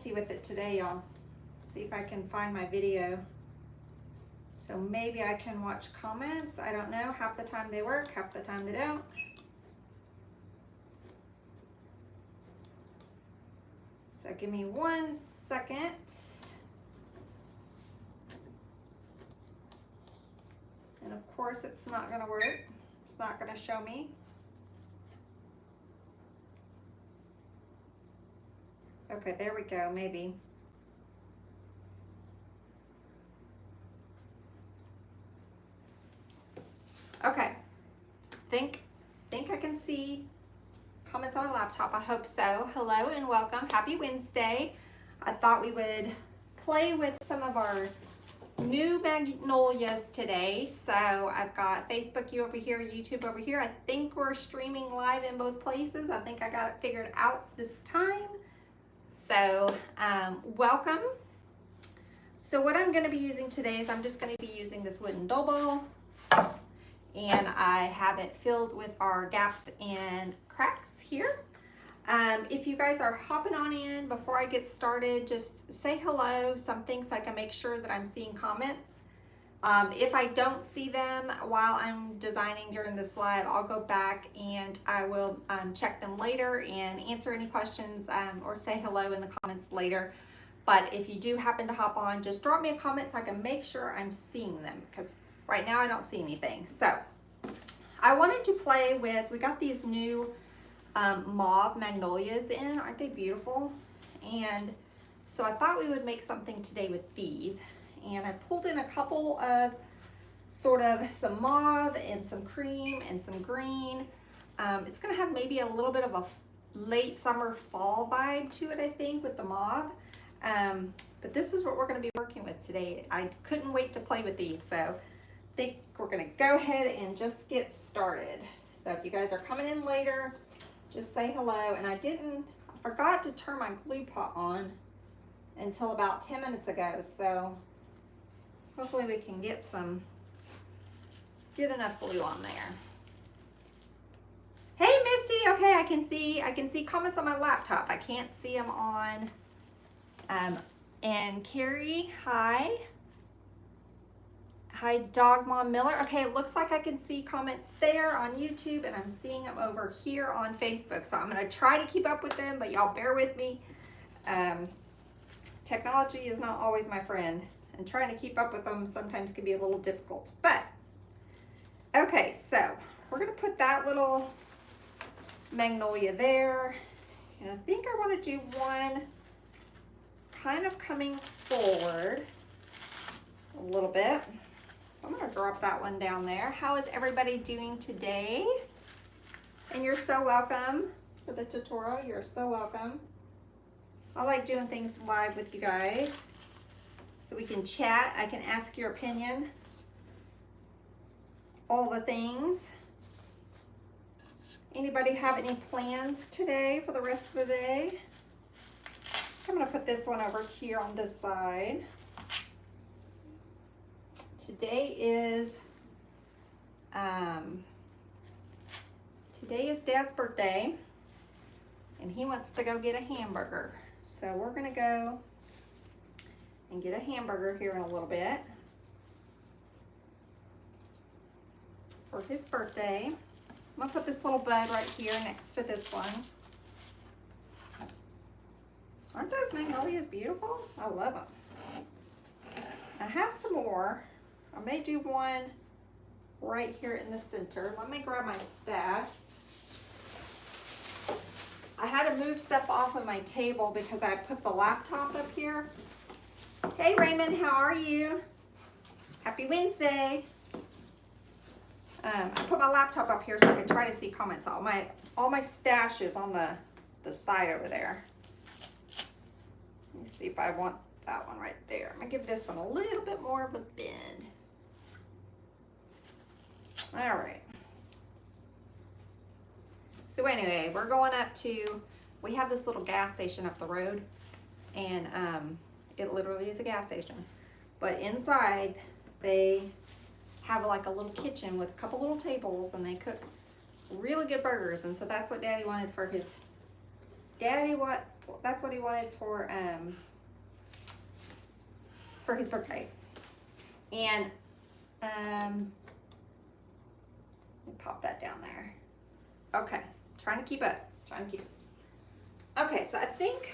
messy with it today, y'all. See if I can find my video. So maybe I can watch comments. I don't know. Half the time they work, half the time they don't. So give me 1 second. And of course it's not gonna work. It's not gonna show me. Okay, there we go, maybe. Okay, think I can see comments on my laptop. I hope so. Hello and welcome. Happy Wednesday. I thought we would play with some of our new Magnolias today. So I've got Facebook over here, YouTube over here. I think we're streaming live in both places. I think I got it figured out this time. So welcome. So what I'm going to be using today is I'm just going to be using this wooden dough ball. And I have it filled with our gaps and cracks here. If you guys are hopping on in before I get started, just say hello, something, so I can make sure that I'm seeing comments. If I don't see them while I'm designing during this live, I'll go back and I will check them later and answer any questions or say hello in the comments later. But if you do happen to hop on, just drop me a comment so I can make sure I'm seeing them, because right now I don't see anything. So I wanted to play with, we got these new mauve magnolias in. Aren't they beautiful? And so I thought we would make something today with these. And I pulled in a couple of sort of some mauve and some cream and some green. It's gonna have maybe a little bit of a late summer fall vibe to it, I think, with the mauve. But this is what we're gonna be working with today. I couldn't wait to play with these, so I think we're gonna go ahead and just get started. So if you guys are coming in later, just say hello. And I forgot to turn my glue pot on until about 10 minutes ago, so hopefully we can get enough glue on there. Hey Misty, okay, I can see comments on my laptop. I can't see them on and Carrie, hi. Hi, Dog Mom Miller. Okay, it looks like I can see comments there on YouTube, and I'm seeing them over here on Facebook. So I'm gonna try to keep up with them, but y'all bear with me. Technology is not always my friend, and trying to keep up with them sometimes can be a little difficult. But, okay, so we're gonna put that little magnolia there. And I think I wanna do one kind of coming forward a little bit. So I'm gonna drop that one down there. How is everybody doing today? And you're so welcome for the tutorial. You're so welcome. I like doing things live with you guys so we can chat. I can ask your opinion. All the things. Anybody have any plans today for the rest of the day? I'm gonna put this one over here on this side. Today is Dad's birthday, and he wants to go get a hamburger. So we're gonna go and get a hamburger here in a little bit for his birthday. I'm gonna put this little bud right here next to this one. Aren't those magnolias beautiful? I love them. I have some more. I may do one right here in the center. Let me grab my stash. I had to move stuff off of my table because I put the laptop up here. Hey Raymond, how are you? Happy Wednesday. I put my laptop up here so I can try to see comments. All my stash is on the side over there. Let me see if I want that one right there. I'm gonna give this one a little bit more of a bend. All right. So anyway, we're going up to, we have this little gas station up the road, and it literally is a gas station. But inside, they have like a little kitchen with a couple little tables, and they cook really good burgers. And so that's what Daddy wanted for his, Daddy, what That's what he wanted for his birthday. And let me pop that down there. Okay, trying to keep up. Okay, so I think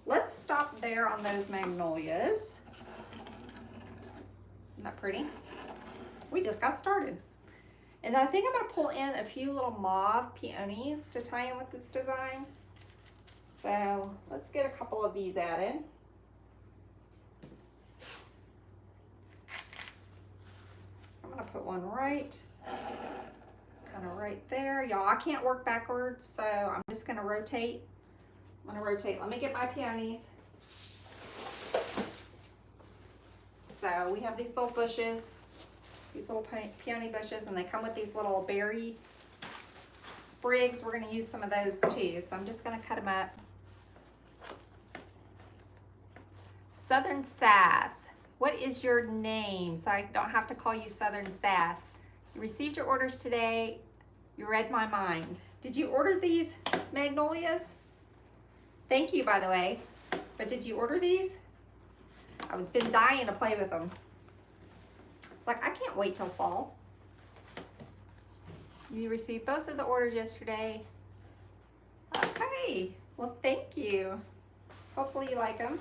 let's stop there on those magnolias. Isn't that pretty? We just got started. And I think I'm gonna pull in a few little mauve peonies to tie in with this design. So let's get a couple of these added. I'm gonna put one right, kind of right there. Y'all, I can't work backwards, so I'm just gonna rotate. Let me get my peonies. So we have these little bushes, these little peony bushes, and they come with these little berry sprigs. We're gonna use some of those too. So I'm just gonna cut them up. Southern Sass, what is your name? So I don't have to call you Southern Sass. You received your orders today. You read my mind. Did you order these magnolias? Thank you, by the way. But did you order these? I've been dying to play with them. It's like, I can't wait till fall. You received both of the orders yesterday. Okay, well, thank you. Hopefully you like them.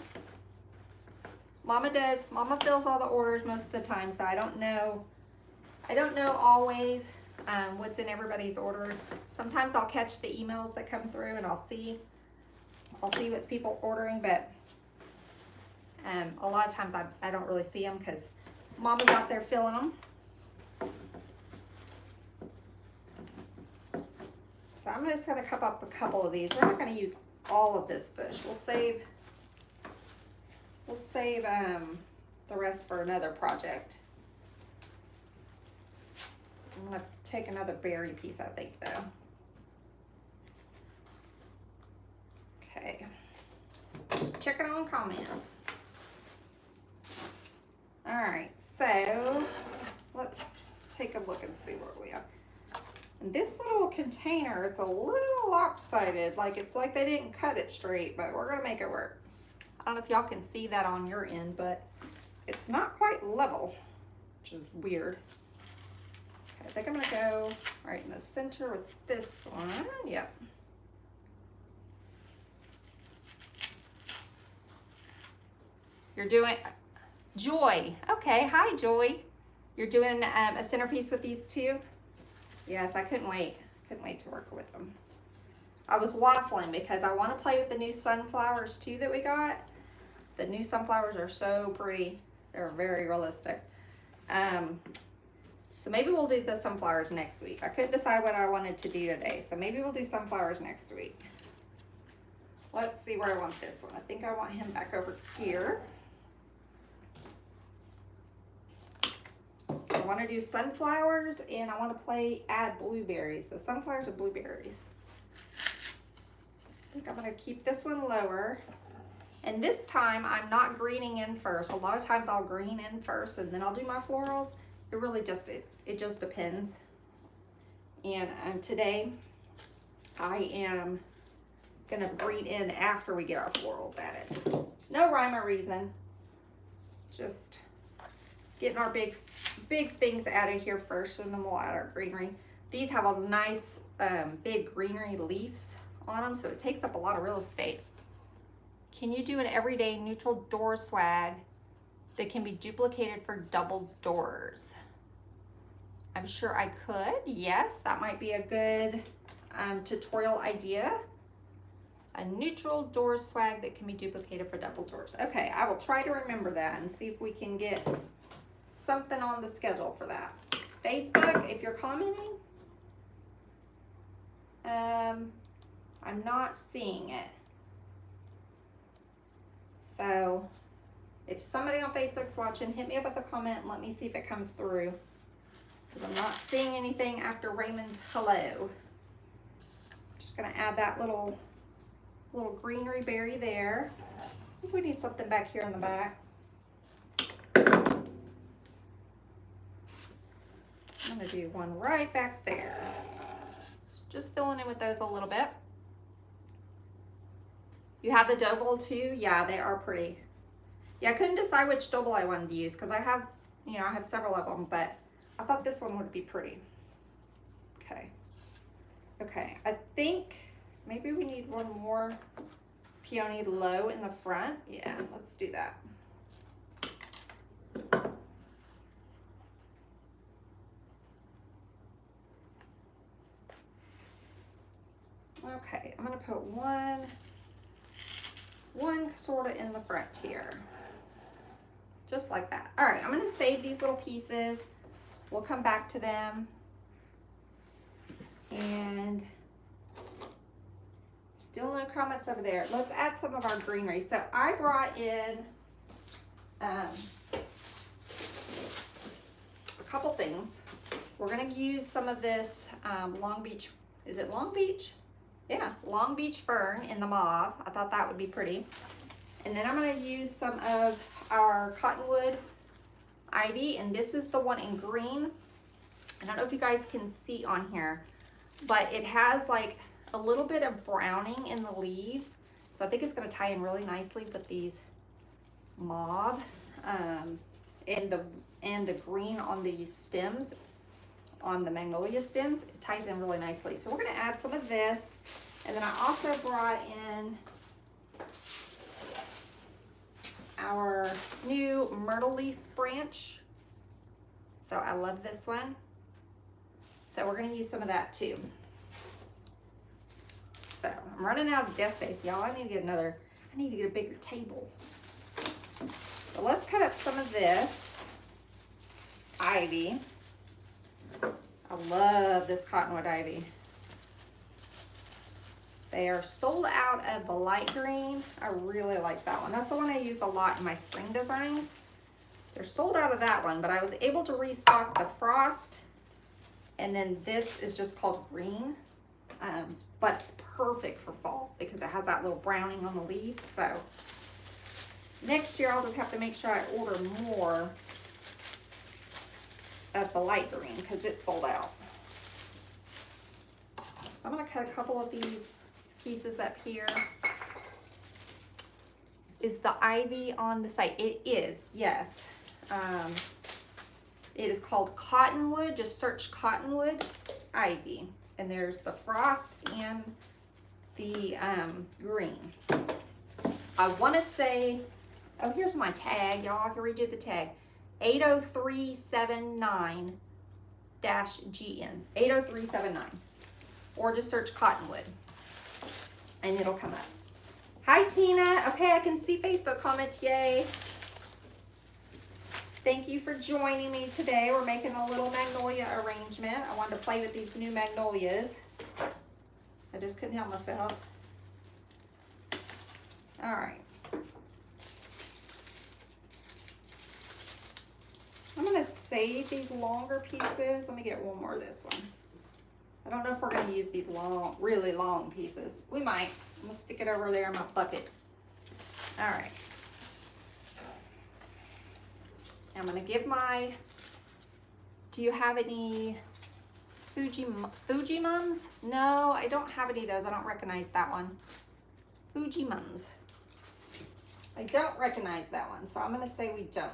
Mama does. Mama fills all the orders most of the time, so I don't know always what's in everybody's order. Sometimes I'll catch the emails that come through and I'll see what's people ordering, but a lot of times I don't really see them because Mama's out there filling them. So I'm just gonna cup up a couple of these. We're not gonna use all of this bush. We'll save the rest for another project. I'm gonna take another berry piece, I think, though. Okay, just checking on comments. All right, so let's take a look and see where we are. And this little container, it's a little lopsided, like it's like they didn't cut it straight, but we're gonna make it work. I don't know if y'all can see that on your end, but it's not quite level, which is weird. Okay, I think I'm gonna go right in the center with this one. Yep. You're doing Joy. Okay, hi Joy. You're doing a centerpiece with these two? Yes, I couldn't wait. Couldn't wait to work with them. I was waffling because I want to play with the new sunflowers too that we got. The new sunflowers are so pretty. They're very realistic. So maybe we'll do the sunflowers next week. I couldn't decide what I wanted to do today, so maybe we'll do sunflowers next week. Let's see where I want this one. I think I want him back over here. I want to do sunflowers and I want to add blueberries. So sunflowers and blueberries. I think I'm going to keep this one lower. And this time I'm not greening in first. A lot of times I'll green in first and then I'll do my florals. It really it just depends. And today I am going to green in after we get our florals added. No rhyme or reason. Just getting our big things added here first, and then we'll add our greenery. These have a nice big greenery leaves on them, so it takes up a lot of real estate. Can you do an everyday neutral door swag that can be duplicated for double doors? I'm sure I could. Yes, that might be a good tutorial idea. A neutral door swag that can be duplicated for double doors. Okay, I will try to remember that and see if we can get something on the schedule for that. Facebook, if you're commenting, I'm not seeing it. So if somebody on Facebook's watching, hit me up with a comment and let me see if it comes through. Because I'm not seeing anything after Raymond's hello. Just gonna add that little greenery berry there. I think we need something back here in the back. I'm gonna do one right back there. Just filling in with those a little bit. You have the dough bowl too? Yeah, they are pretty. Yeah, I couldn't decide which dough bowl I wanted to use because I have, you know, I have several of them, but I thought this one would be pretty. Okay. Okay, I think maybe we need one more peony low in the front. Yeah, let's do that. Okay, I'm gonna put one sort of in the front here. Just like that. All right, I'm gonna save these little pieces. We'll come back to them. And still no comments over there. Let's add some of our greenery. So I brought in a couple things. We're gonna use some of this Long Beach, is it Long Beach? Yeah, Long Beach fern in the mauve. I thought that would be pretty. And then I'm gonna use some of our cottonwood ivy, and this is the one in green. I don't know if you guys can see on here, but it has like a little bit of browning in the leaves. So I think it's gonna tie in really nicely with these mauve and the green on these stems, on the magnolia stems. It ties in really nicely. So we're gonna add some of this. And then I also brought in our new myrtle leaf branch. So I love this one. So we're gonna use some of that too. So I'm running out of desk space, y'all. I need to get a bigger table. So let's cut up some of this ivy. I love this cottonwood ivy. They are sold out of the light green. I really like that one. That's the one I use a lot in my spring designs. They're sold out of that one, but I was able to restock the frost. And then this is just called green. But it's perfect for fall because it has that little browning on the leaves. So next year I'll just have to make sure I order more of the light green because it's sold out. So I'm gonna cut a couple of these pieces up here. Is the ivy on the site? It is, yes. It is called cottonwood. Just search cottonwood ivy. And there's the frost and the green. I want to say, oh, here's my tag. Y'all, I can read you the tag. 80379-GN. 80379. Or just search cottonwood and it'll come up. Hi, Tina. Okay, I can see Facebook comments. Yay. Thank you for joining me today. We're making a little magnolia arrangement. I wanted to play with these new magnolias. I just couldn't help myself. All right. I'm gonna save these longer pieces. Let me get one more of this one. I don't know if we're gonna use these long, really long pieces. We might. I'm gonna stick it over there in my bucket. All right. I'm gonna give my, do you have any Fuji mums? No, I don't have any of those. I don't recognize that one. Fuji mums. I don't recognize that one, so I'm gonna say we don't.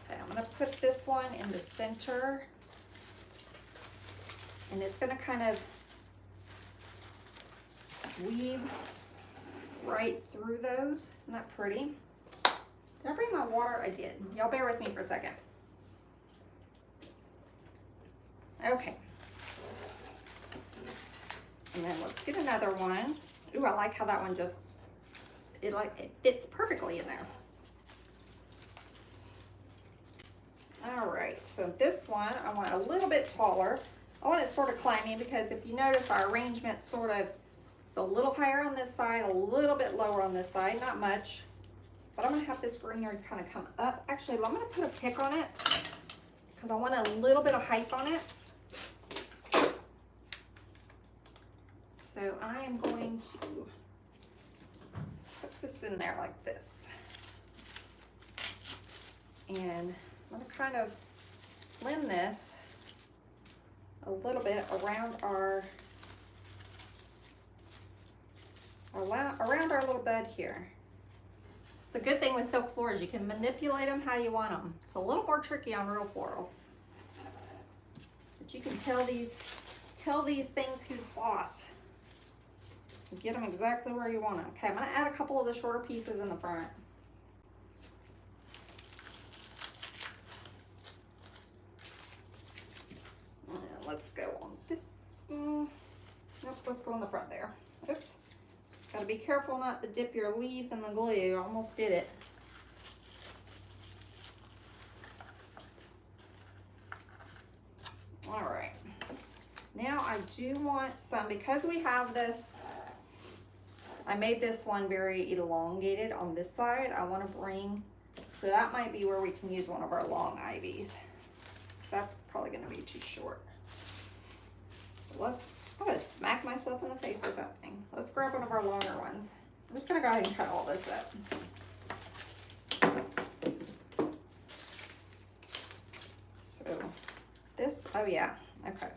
Okay, I'm gonna put this one in the center, and it's gonna kind of weave right through those. Isn't that pretty? Did I bring my water? I did. Y'all bear with me for a second. Okay. And then let's get another one. Ooh, I like how that one just, it fits perfectly in there. All right, so this one, I want a little bit taller. I want it sort of climbing because if you notice our arrangement sort of, it's a little higher on this side, a little bit lower on this side, not much. But I'm gonna have this greenery kind of come up. Actually, I'm gonna put a pick on it because I want a little bit of height on it. So I am going to put this in there like this. And I'm gonna kind of blend this a little bit around our around our little bud here. It's a good thing with silk floors, you can manipulate them how you want them. It's a little more tricky on real florals, but you can tell these things who's boss. Get them exactly where you want them. Okay, I'm gonna add a couple of the shorter pieces in the front. Let's go on this. Nope, let's go on the front there. Oops. Gotta be careful not to dip your leaves in the glue. Almost did it. All right. Now I do want some, because we have this, I made this one very elongated on this side. I want to bring, so that might be where we can use one of our long ivies. That's probably going to be too short. So I'm going to smack myself in the face with that thing. Let's grab one of our longer ones. I'm just going to go ahead and cut all this up. So this, oh yeah, okay.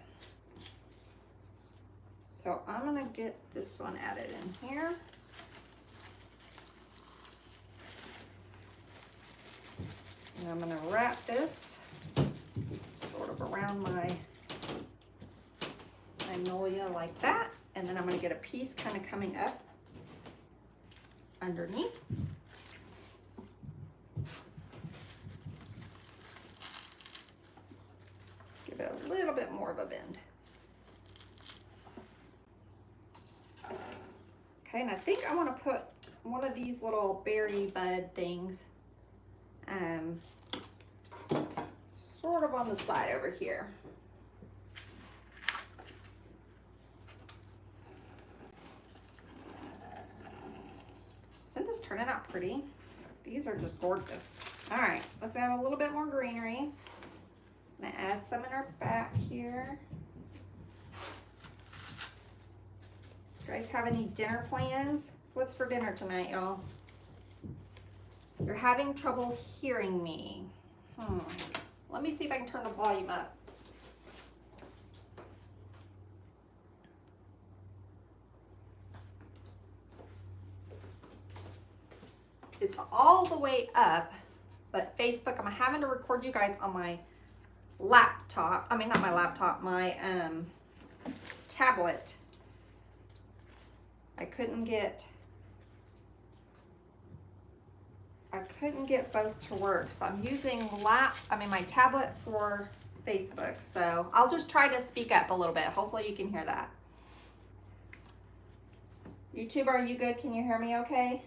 So I'm going to get this one added in here. And I'm going to wrap this sort of around my Magnolia like that, and then I'm going to get a piece kind of coming up underneath. Give it a little bit more of a bend. Okay, and I think I want to put one of these little berry bud things sort of on the side over here. Isn't this turning out pretty? These are just gorgeous. All right, let's add a little bit more greenery. I'm gonna add some in our back here. You guys have any dinner plans? What's for dinner tonight, y'all? You're having trouble hearing me. Let me see if I can turn the volume up. It's all the way up, but Facebook, I'm having to record you guys on my laptop. I mean, not my laptop, my tablet. I couldn't get both to work, so I'm using my tablet for Facebook. So I'll just try to speak up a little bit. Hopefully you can hear that. YouTube, are you good? Can you hear me okay?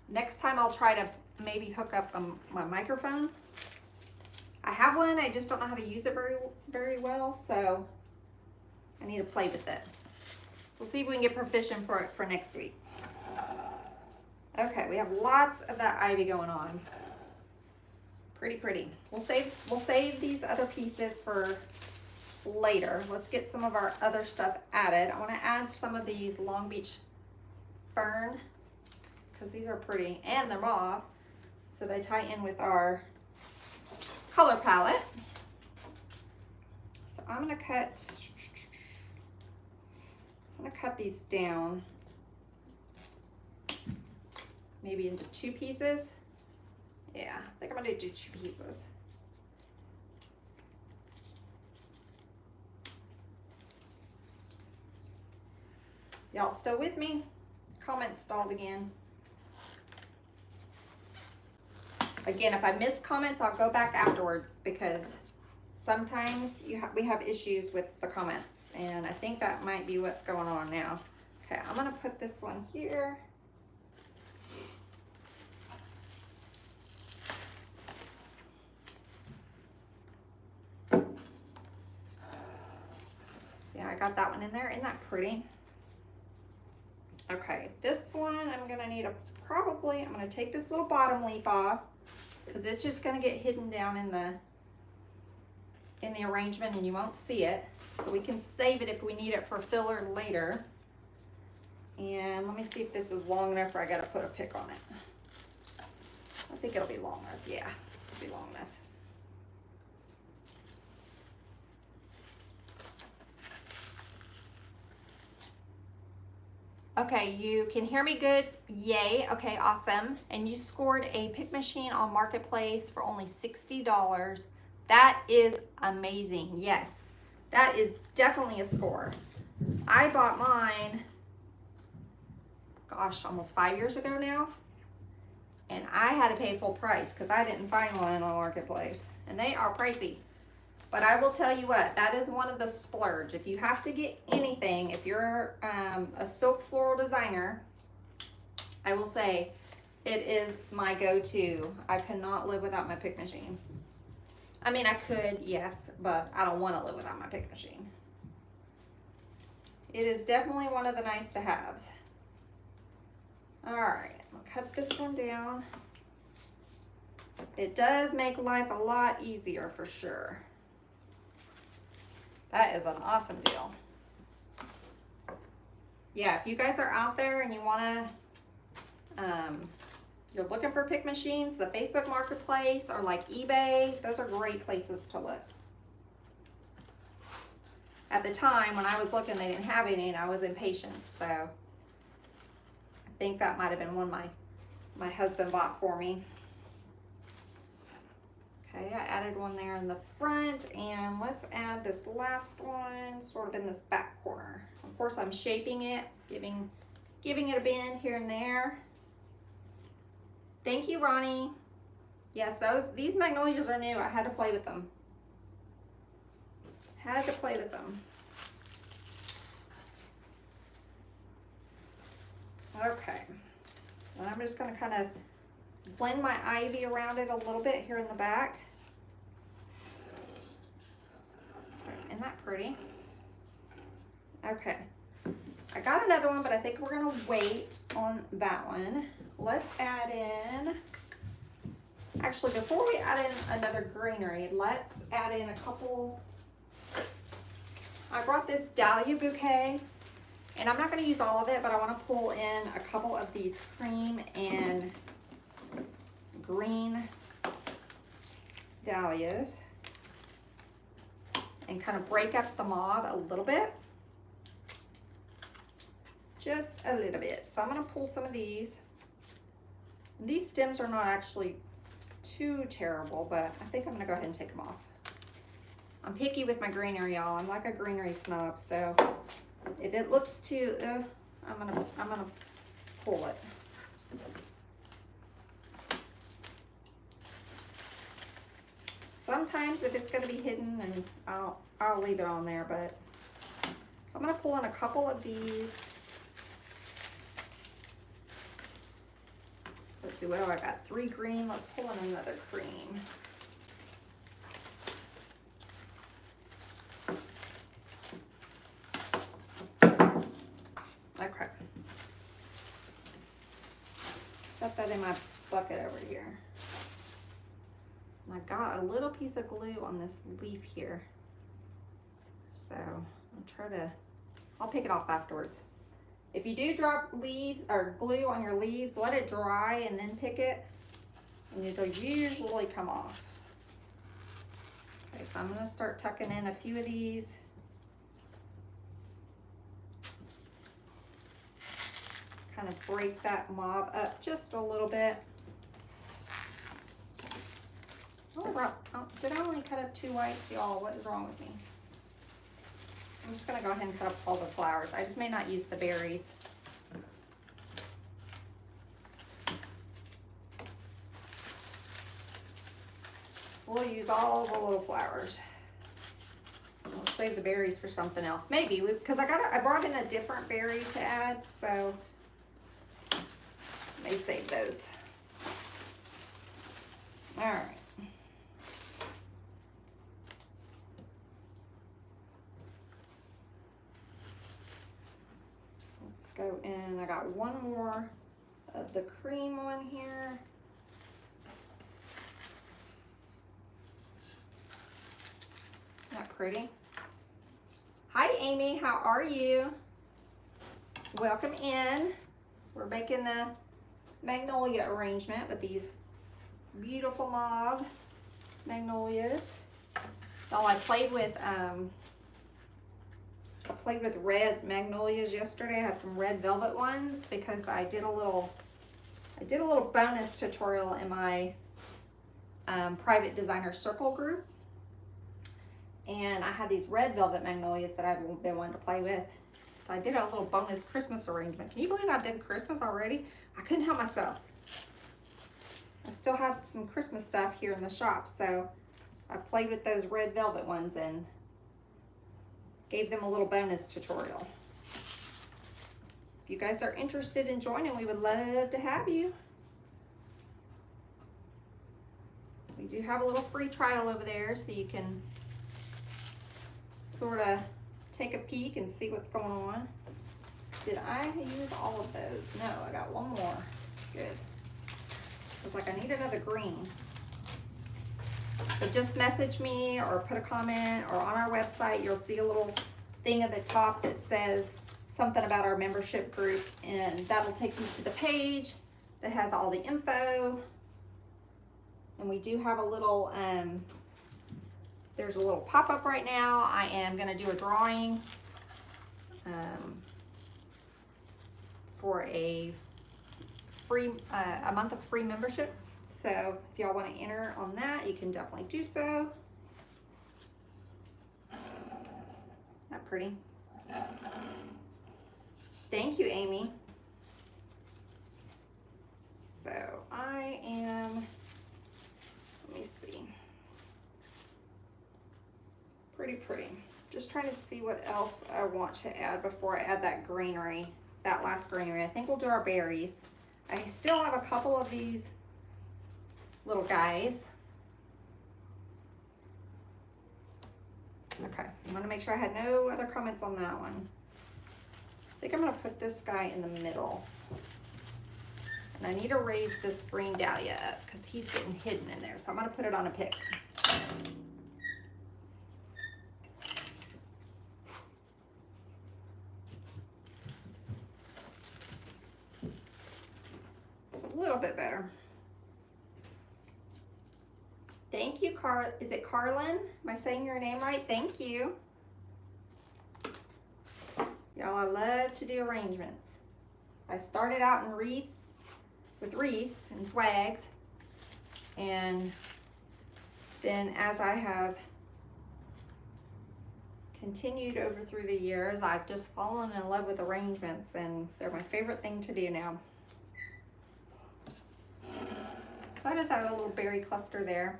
Next time I'll try to maybe hook up my microphone. I have one, I just don't know how to use it very well, so I need to play with it. We'll see if we can get proficient for it for next week. Okay, we have lots of that ivy going on. Pretty pretty. We'll save these other pieces for later. Let's get some of our other stuff added. I want to add some of these Long Beach fern, because these are pretty and they're mauve, so they tie in with our color palette. So I'm gonna cut these down maybe into 2 pieces. Yeah, I think I'm gonna do 2 pieces. Y'all still with me? Comments stalled again. Again, if I miss comments, I'll go back afterwards, because sometimes we have issues with the comments, and I think that might be what's going on now. Okay, I'm gonna put this one here. See, I got that one in there. Isn't that pretty? Okay, this one I'm gonna need I'm gonna take this little bottom leaf off, because it's just gonna get hidden down in the arrangement and you won't see it. So we can save it if we need it for filler later. And let me see if this is long enough, or I gotta put a pick on it. I think it'll be long enough. Yeah, it'll be long enough. Okay, you can hear me good? Yay. Okay, awesome. And you scored a pick machine on Marketplace for only $60. That is amazing. Yes, that is definitely a score. I bought mine, gosh, almost 5 years ago now. And I had to pay full price because I didn't find one on Marketplace. And they are pricey. But I will tell you what, that is one of the splurge. If you have to get anything, if you're a silk floral designer, I will say it is my go-to. I cannot live without my pick machine. I mean, I could, yes, but I don't want to live without my pick machine. It is definitely one of the nice to haves. All right, I'll cut this one down. It does make life a lot easier for sure. That is an awesome deal. Yeah, if you guys are out there and you want to, you're looking for pick machines, the Facebook Marketplace or like eBay, those are great places to look. At the time when I was looking, they didn't have any and I was impatient. So I think that might have been one my husband bought for me. Okay, I added one there in the front, and let's add this last one sort of in this back corner. Of course, I'm shaping it, giving it a bend here and there. Thank you, Ronnie. Yes, these magnolias are new. I had to play with them. Had to play with them. Okay, and I'm just going to kind of blend my ivy around it a little bit here in the back. Isn't that pretty? Okay, I got another one, but I think we're gonna wait on that one. Let's add in, actually before we add in another greenery, let's add in a couple. I brought this dahlia bouquet, and I'm not gonna use all of it, but I wanna pull in a couple of these cream and green dahlias and kind of break up the mauve a little bit, just a little bit. So I'm going to pull some of these. These stems are not actually too terrible, but I think I'm going to go ahead and take them off. I'm picky with my greenery, y'all. I'm like a greenery snob, so if it looks too, I'm gonna pull it. Sometimes if it's going to be hidden, and I'll leave it on there, but so I'm going to pull in a couple of these. Let's see, what do I got? 3 green. Let's pull in another cream. Okay. Set that in my bucket over here. And I got a little piece of glue on this leaf here. So I'll pick it off afterwards. If you do drop leaves or glue on your leaves, let it dry and then pick it, and it'll usually come off. Okay, so I'm gonna start tucking in a few of these. Kind of break that mauve up just a little bit. Did I only cut up 2 whites? Y'all, what is wrong with me? I'm just gonna go ahead and cut up all the flowers. I just may not use the berries. We'll use all the little flowers. We'll save the berries for something else. Maybe, because I brought in a different berry to add, so I may save those. All right. Go in. I got one more of the cream one here. Not pretty. Hi Amy, how are you? Welcome in. We're making the magnolia arrangement with these beautiful mauve magnolias. So I played with I played with red magnolias yesterday. I had some red velvet ones because I did a little bonus tutorial in my private designer circle group. And I had these red velvet magnolias that I've been wanting to play with. So I did a little bonus Christmas arrangement. Can you believe I did Christmas already? I couldn't help myself. I still have some Christmas stuff here in the shop, so I played with those red velvet ones and gave them a little bonus tutorial. If you guys are interested in joining, we would love to have you. We do have a little free trial over there, so you can sort of take a peek and see what's going on. Did I use all of those? No, I got one more. Good. Looks like I need another green. So just message me or put a comment, or on our website you'll see a little thing at the top that says something about our membership group, and that'll take you to the page that has all the info. And we do have a little, there's a little pop-up right now. I am gonna do a drawing for a free, a month of free membership. So if y'all wanna enter on that, you can definitely do so. Not pretty. Thank you, Amy. So I am, let me see. Pretty. Just trying to see what else I want to add before I add that greenery, that last greenery. I think we'll do our berries. I still have a couple of these little guys. Okay, I'm gonna make sure I had no other comments on that one. I think I'm gonna put this guy in the middle. And I need to raise this green dahlia up because he's getting hidden in there. So I'm gonna put it on a pick. It's a little bit better. Thank you, is it Carlin? Am I saying your name right? Thank you. Y'all, I love to do arrangements. I started out in wreaths, with wreaths and swags, and then as I have continued over through the years, I've just fallen in love with arrangements, and they're my favorite thing to do now. So I just added a little berry cluster there.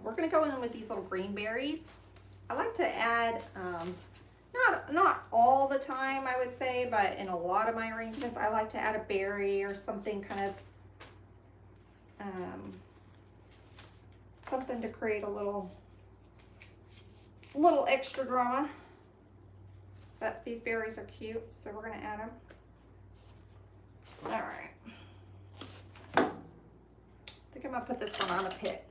We're gonna go in with these little green berries. I like to add, not all the time I would say, but in a lot of my arrangements, I like to add a berry or something kind of, something to create a little extra drama. But these berries are cute, so we're gonna add them. All right. I think I'm gonna put this one on a pick.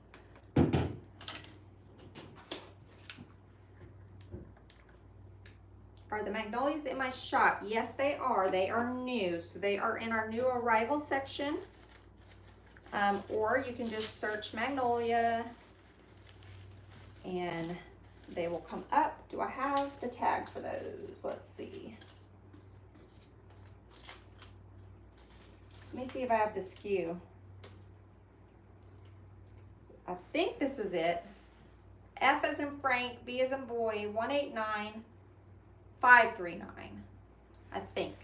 Are the magnolias in my shop? Yes, they are. They are new. So they are in our new arrival section. Or you can just search Magnolia and they will come up. Do I have the tag for those? Let's see. Let me see if I have the SKU. I think this is it. F as in Frank, B as in boy, 189. 539, I think.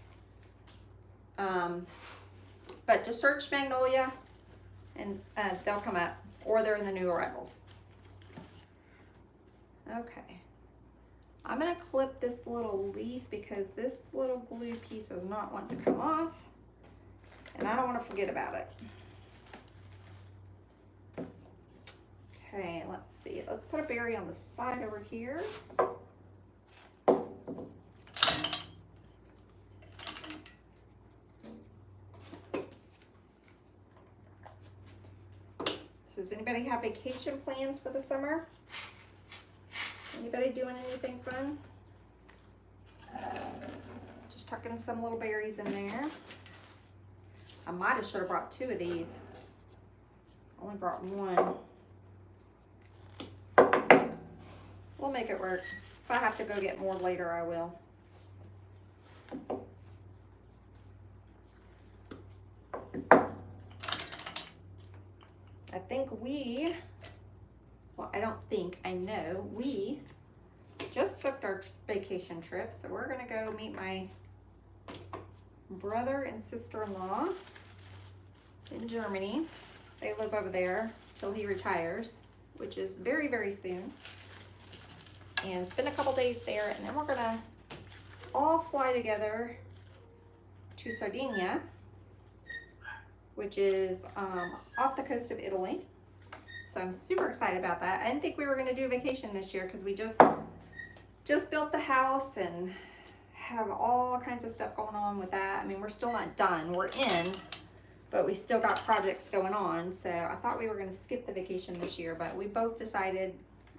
But just search Magnolia and they'll come up, or they're in the new arrivals. Okay. I'm gonna clip this little leaf because this little glue piece is not wanting to come off, and I don't want to forget about it. Okay, let's see. Let's put a berry on the side over here. Does anybody have vacation plans for the summer? Anybody doing anything fun? Just tucking some little berries in there. I might have should have brought 2 of these. Only brought 1. We'll make it work. If I have to go get more later, I will. I think well, I don't think, I know we just booked our vacation trip, so we're gonna go meet my brother and sister-in-law in Germany. They live over there till he retires, which is very, very soon. And spend a couple days there, and then we're gonna all fly together to Sardinia, which is off the coast of Italy. So I'm super excited about that. I didn't think we were gonna do a vacation this year because we just built the house and have all kinds of stuff going on with that. I mean, we're still not done. We're in, but we still got projects going on. So I thought we were gonna skip the vacation this year, but we both decided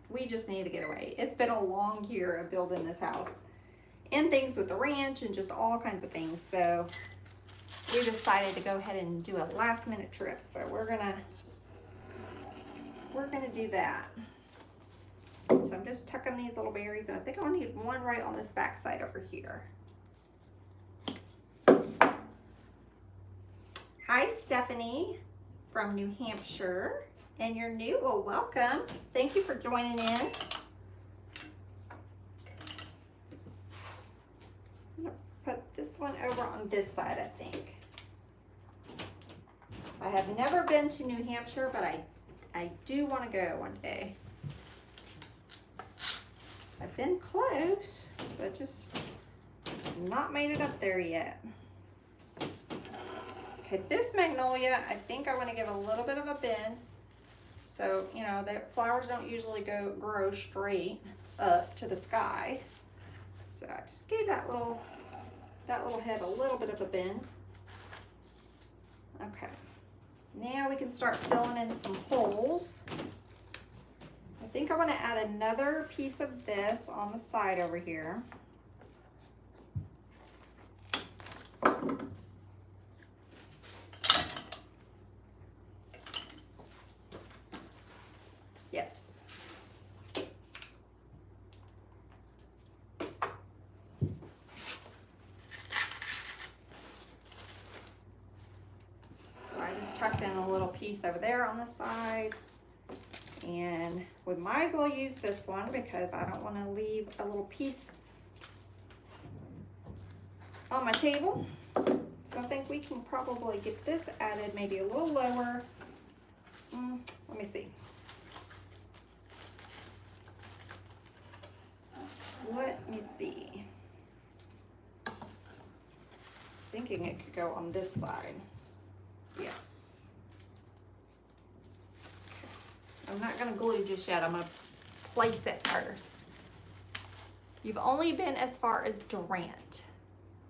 we just need to get away. It's been a long year of building this house and things with the ranch and just all kinds of things. So we decided to go ahead and do a last minute trip. So we're gonna do that. So I'm just tucking these little berries, and I think I'll need one right on this back side over here. Hi, Stephanie from New Hampshire. And you're new, well, welcome. Thank you for joining in. I'm gonna put this one over on this side, I think. I have never been to New Hampshire, but I do want to go one day. I've been close, but just not made it up there yet. Okay, this magnolia, I think I want to give a little bit of a bend. So, you know, the flowers don't usually grow straight up to the sky. So I just gave that little head a little bit of a bend. Okay. Now we can start filling in some holes. I think I want to add another piece of this on the side over here. Yes. So I just tucked in a little piece over there on the side. And we might as well use this one because I don't want to leave a little piece on my table. So I think we can probably get this added maybe a little lower. Let me see. Let me see. Thinking it could go on this side. Yes. I'm not gonna glue just yet. I'm gonna place it first. You've only been as far as Durant.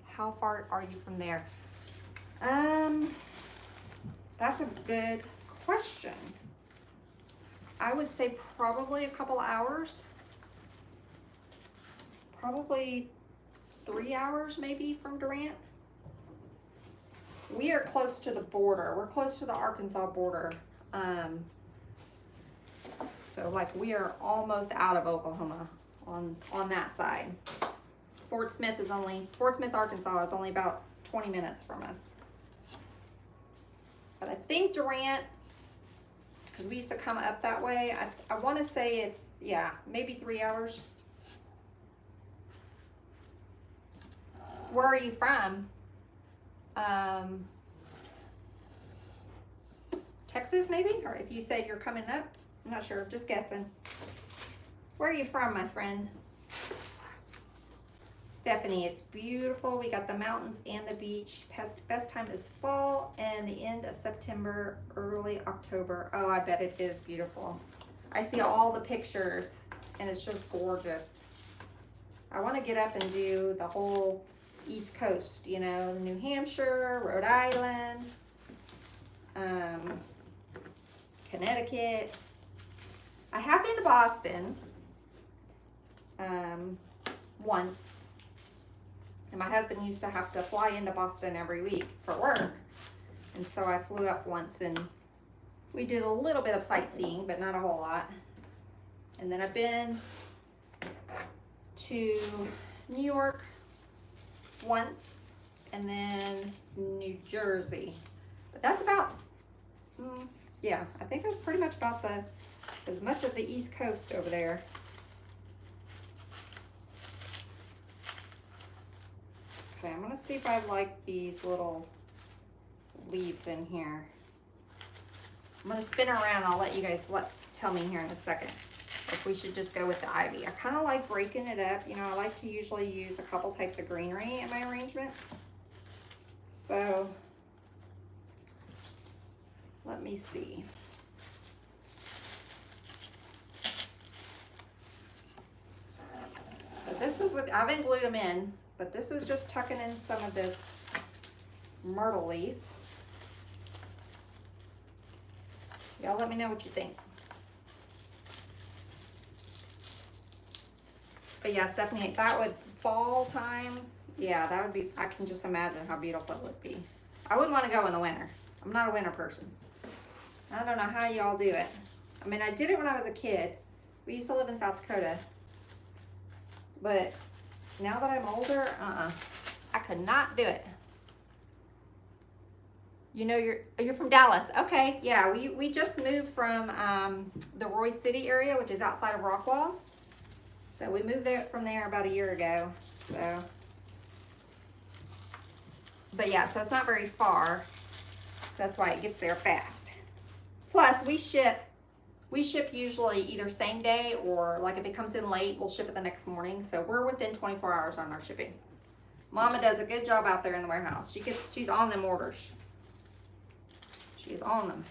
How far are you from there? That's a good question. I would say probably a couple hours. Probably 3 hours maybe from Durant. We are close to the border. We're close to the Arkansas border. So like we are almost out of Oklahoma on that side. Fort Smith, Arkansas is only about 20 minutes from us. But I think Durant, because we used to come up that way, I want to say it's, yeah, maybe 3 hours. Where are you from? Texas maybe? Or if you said you're coming up, I'm not sure, just guessing. Where are you from, my friend? Stephanie, it's beautiful. We got the mountains and the beach. Best time is fall and the end of September, early October. Oh, I bet it is beautiful. I see all the pictures and it's just gorgeous. I want to get up and do the whole East Coast, you know, New Hampshire, Rhode Island, Connecticut. I have been to Boston once, and my husband used to have to fly into Boston every week for work, and so I flew up once and we did a little bit of sightseeing, but not a whole lot. And then I've been to New York once and then New Jersey. But that's about, yeah, I think that's pretty much about as much of the East Coast over there. Okay, I'm gonna see if I like these little leaves in here. I'm gonna spin around. I'll let you guys tell me here in a second if we should just go with the ivy. I kind of like breaking it up. You know, I like to usually use a couple types of greenery in my arrangements. So let me see. So this is what I haven't glued them in, but this is just tucking in some of this myrtle leaf. Y'all let me know what you think. But yeah, Stephanie, that would fall time. Yeah, that would be, I can just imagine how beautiful it would be. I wouldn't want to go in the winter. I'm not a winter person. I don't know how y'all do it. I mean, I did it when I was a kid. We used to live in South Dakota. But now that I'm older, I could not do it. You know, you're from Dallas. Okay, yeah, we just moved from the Roy City area, which is outside of Rockwall. So we moved from there about a year ago. So, but yeah, so it's not very far. That's why it gets there fast. Plus, we ship usually either same day or like if it comes in late, we'll ship it the next morning. So we're within 24 hours on our shipping. Mama does a good job out there in the warehouse. She's on them orders. She's on them.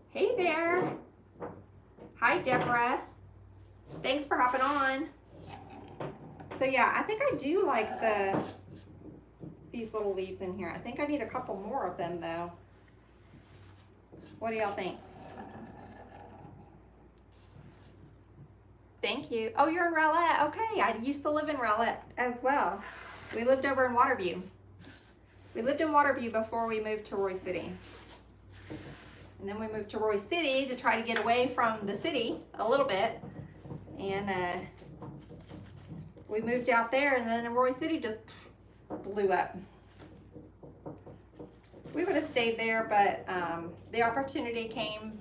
Hey there. Hi, Deborah. Thanks for hopping on. So yeah, I think I do like these little leaves in here. I think I need a couple more of them though. What do y'all think? Thank you. Oh, you're in Rowlett. Okay, I used to live in Rowlett as well. We lived over in Waterview. We lived in Waterview before we moved to Roy City. And then we moved to Roy City to try to get away from the city a little bit. And we moved out there, and then Roy City just blew up. We would have stayed there, but the opportunity came.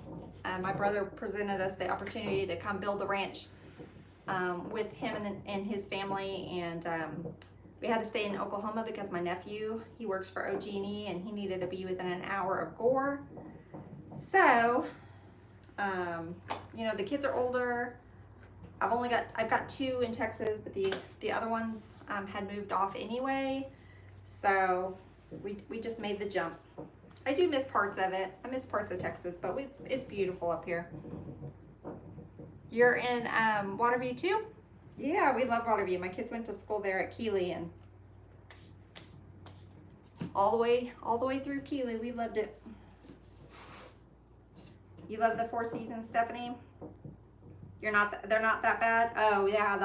My brother presented us the opportunity to come build the ranch with him and his family, and we had to stay in Oklahoma because my nephew, he works for OG&E, and he needed to be within an hour of Gore. So, you know, the kids are older. I've got 2 in Texas, but the other ones had moved off anyway. So we just made the jump. I do miss parts of it. I miss parts of Texas, but it's beautiful up here. You're in Waterview too? Yeah, we love Waterview. My kids went to school there at Keeley, and all the way through Keeley, we loved it. You love the Four Seasons, Stephanie? They're not that bad? Oh yeah,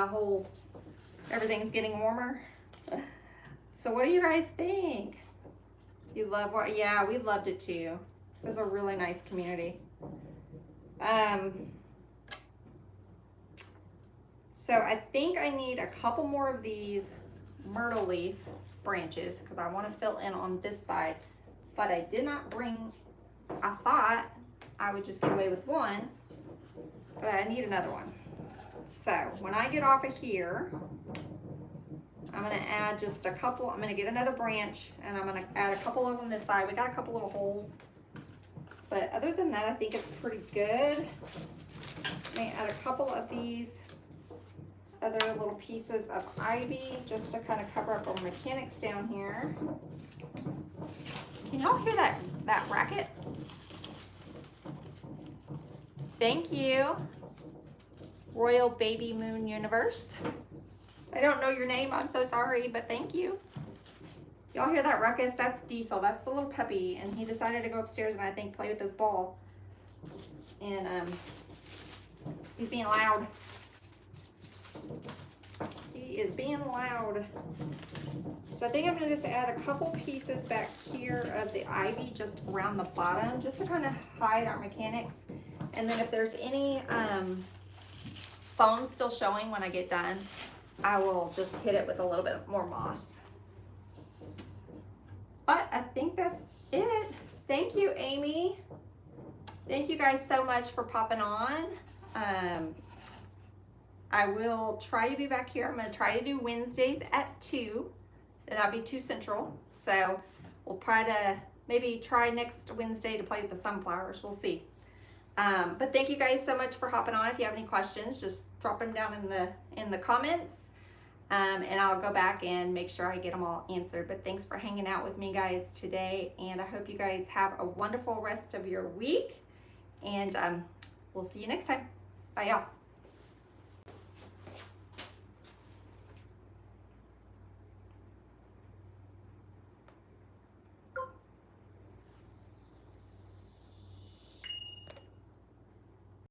everything's getting warmer. So what do you guys think? You love what? Yeah, we loved it too. It was a really nice community. So I think I need a couple more of these myrtle leaf branches because I want to fill in on this side, but I did not bring, I thought I would just get away with one, but I need another one. So when I get off of here, I'm gonna add just a couple. I'm gonna get another branch, and I'm gonna add a couple of them this side. We got a couple little holes, but other than that, I think it's pretty good. I may add a couple of these other little pieces of ivy just to kind of cover up our mechanics down here. Can y'all hear that racket? Thank you, Royal Baby Moon Universe. I don't know your name, I'm so sorry, but thank you. Y'all hear that ruckus? That's Diesel, that's the little puppy, and he decided to go upstairs and I think play with his ball. And he's being loud. is being loud. So I think I'm gonna just add a couple pieces back here of the ivy just around the bottom, just to kind of hide our mechanics. And then if there's any foam still showing when I get done, I will just hit it with a little bit more moss. But I think that's it. Thank you, Amy. Thank you guys so much for popping on. I will try to be back here. I'm going to try to do Wednesdays at 2. That'll be 2 Central. So we'll try to maybe try next Wednesday to play with the sunflowers. We'll see. But thank you guys so much for hopping on. If you have any questions, just drop them down in the comments. And I'll go back and make sure I get them all answered. But thanks for hanging out with me, guys, today. And I hope you guys have a wonderful rest of your week. And we'll see you next time. Bye, y'all.